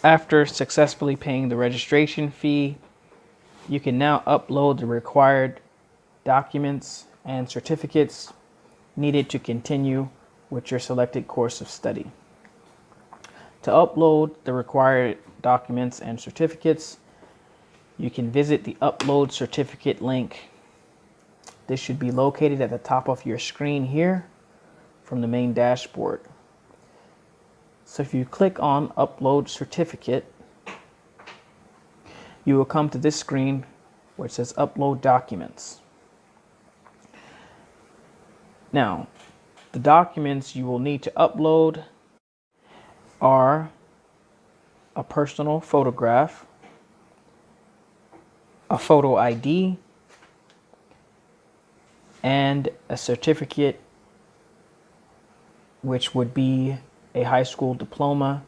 After successfully paying the registration fee, you can now upload the required documents and certificates needed to continue with your selected course of study. To upload the required documents and certificates, you can visit the Upload Certificate link. This should be located at the top of your screen here from the main dashboard. So if you click on Upload Certificate, you will come to this screen where it says Upload Documents. Now, the documents you will need to upload are a personal photograph, a photo ID, and a certificate, which would be a high school diploma,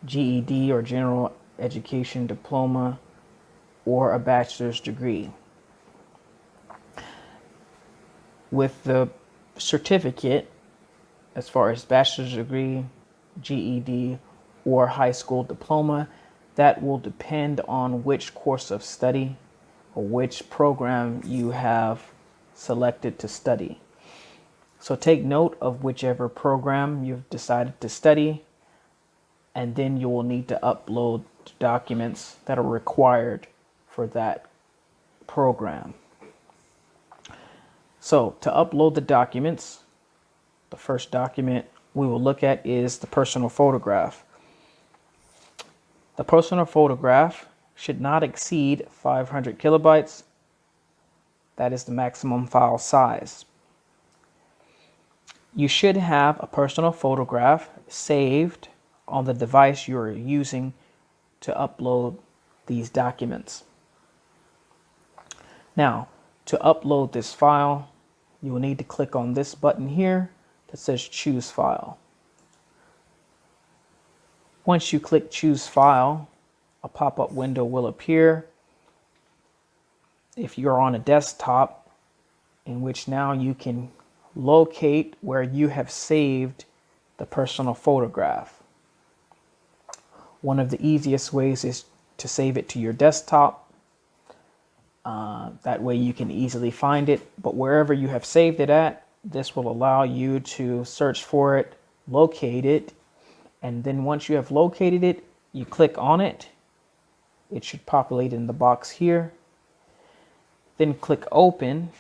GED or general education diploma, or a bachelor's degree. With the certificate, as far as bachelor's degree, GED, or high school diploma, that will depend on which course of study or which program you have selected to study. So take note of whichever program you've decided to study, and then you will need to upload documents that are required for that program. So to upload the documents, the first document we will look at is the personal photograph. The personal photograph should not exceed 500 kilobytes. That is the maximum file size. You should have a personal photograph saved on the device you are using to upload these documents. Now, to upload this file, you will need to click on this button here that says Choose File. Once you click Choose File, a pop-up window will appear. If you're on a desktop, in which now you can locate where you have saved the personal photograph. One of the easiest ways is to save it to your desktop. That way you can easily find it, but wherever you have saved it at, this will allow you to search for it, locate it, and then once you have located it, you click on it. It should populate in the box here. Then click Open.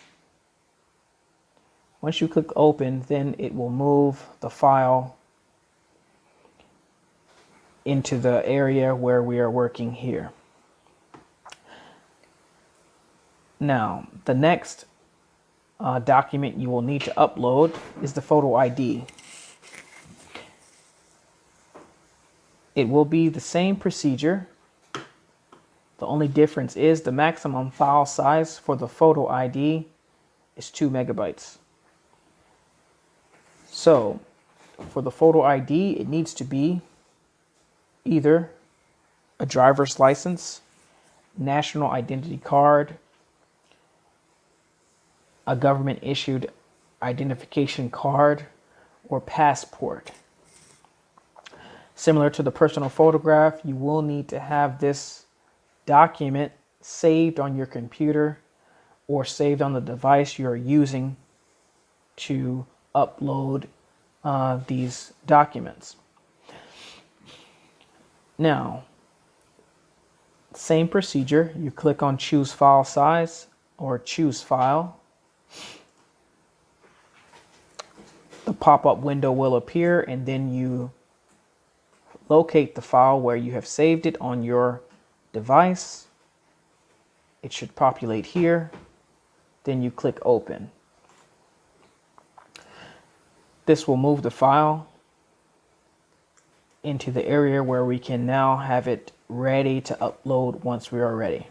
Once you click Open, then it will move the file into the area where we are working here. Now, the next document you will need to upload is the photo ID. It will be the same procedure. The only difference is the maximum file size for the photo ID is 2 megabytes. So for the photo ID, it needs to be either a driver's license, national identity card, a government issued identification card, or passport. Similar to the personal photograph, you will need to have this document saved on your computer or saved on the device you're using to upload these documents. Now, same procedure, you click on Choose File Size or Choose File. The pop-up window will appear, and then you locate the file where you have saved it on your device. It should populate here. Then you click Open. This will move the file into the area where we can now have it ready to upload once we are ready.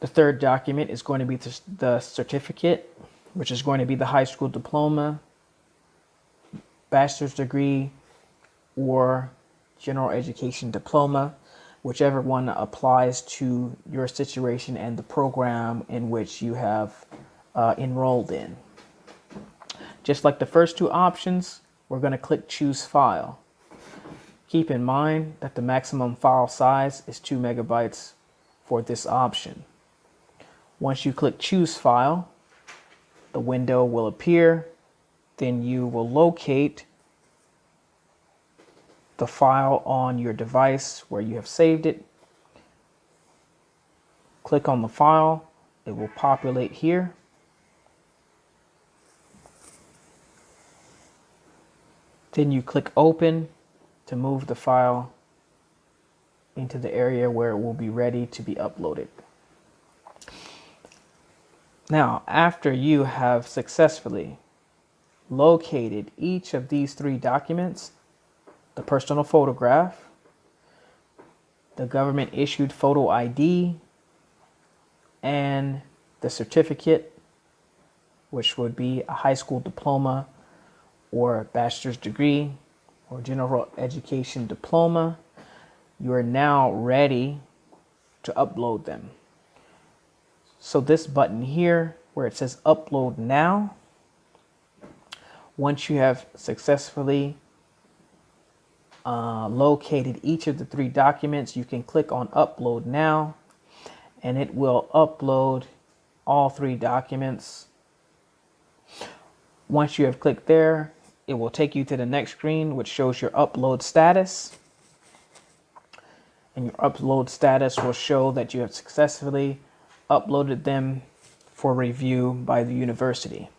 The third document is going to be the certificate, which is going to be the high school diploma, bachelor's degree, or general education diploma, whichever one applies to your situation and the program in which you have enrolled in. Just like the first two options, we're going to click Choose File. Keep in mind that the maximum file size is 2 megabytes for this option. Once you click Choose File, the window will appear. Then you will locate the file on your device where you have saved it. Click on the file. It will populate here. Then you click Open to move the file into the area where it will be ready to be uploaded. Now, after you have successfully located each of these 3 documents, the personal photograph, the government issued photo ID, and the certificate, which would be a high school diploma or a bachelor's degree or general education diploma, you are now ready to upload them. So this button here where it says Upload Now, once you have successfully located each of the 3 documents, you can click on Upload Now and it will upload all 3 documents. Once you have clicked there, it will take you to the next screen, which shows your upload status. And your upload status will show that you have successfully uploaded them for review by the university.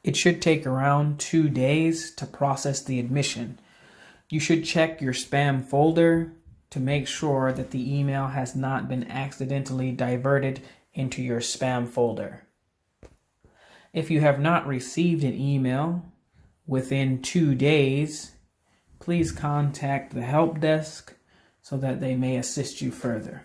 It should take around 2 days to process the admission. You should check your spam folder to make sure that the email has not been accidentally diverted into your spam folder. If you have not received an email within 2 days, please contact the help desk so that they may assist you further.